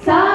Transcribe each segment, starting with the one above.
sa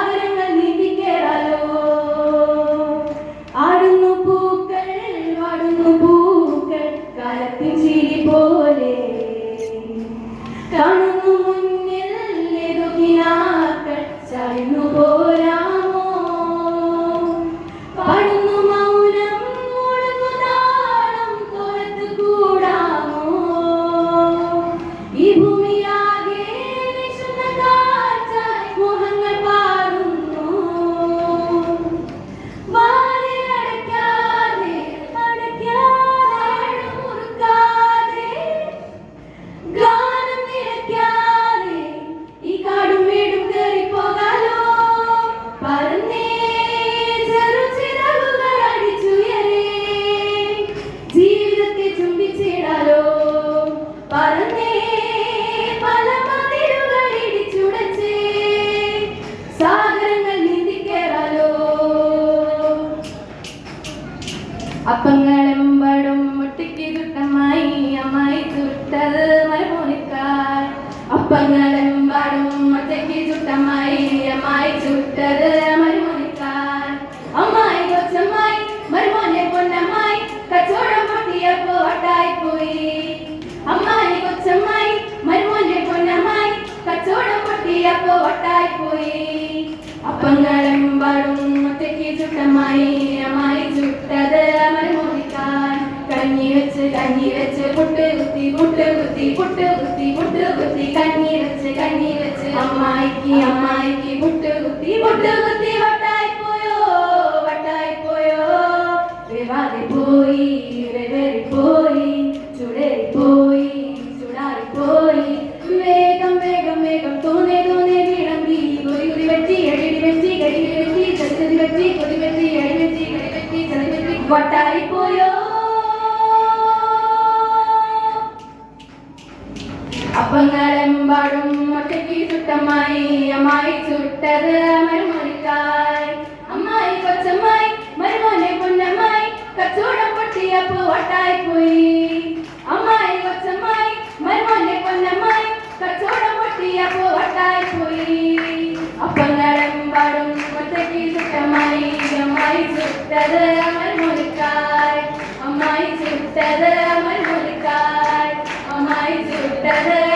അപ്പങ്ങളെമ്പാടും ഒറ്റയ്ക്ക് ചുട്ടമായി അമ്മായി ചുട്ടത് അമർ മോഹിക്കാൻ കഞ്ഞി വെച്ച് പുട്ട് കുത്തി കഞ്ഞി വെച്ച് അമ്മായിക്ക് പുട്ട് കുത്തി വട്ടായി പോയോ വേവാതെ പോയി വെതറിപ്പോയി ചുടേറിപ്പോയി ചുടാറിപ്പോയി വേഗം തോന്നെ വിളമ്പി കുറി വെച്ച് അടി വെച്ച് ചതി വെച്ച് കൊതി വെച്ച് അടി വെച്ച് ചതി വെച്ച് വട്ടായി പോയോ അപ്പങ്ങളെമ്പാടും ഒറ്റയ്ക്ക് ചുട്ടമ്മായി അമ്മായി ചുട്ടത് മരുമോനിക്കായി അമ്മായി കൊച്ചമ്മായി മരുമോനെ പൊന്നമ്മായി കച്ചവടം പൊട്ടിയപ്പോ വട്ടായി പോയി അമ്മായി കൊച്ചമ്മായി മരുമോനെ പൊന്നമ്മായി കച്ചവടം പൊട്ടിയപ്പോ വട്ടായി പോയി അപ്പങ്ങളെമ്പാടും ഒറ്റയ്ക്ക് ചുട്ടമ്മായി അമ്മായി ചുട്ടത് മരുമോനിക്കായി അമ്മായി ചുട്ടത് മരുമോനിക്കായി അമ്മായി ചുട്ടത്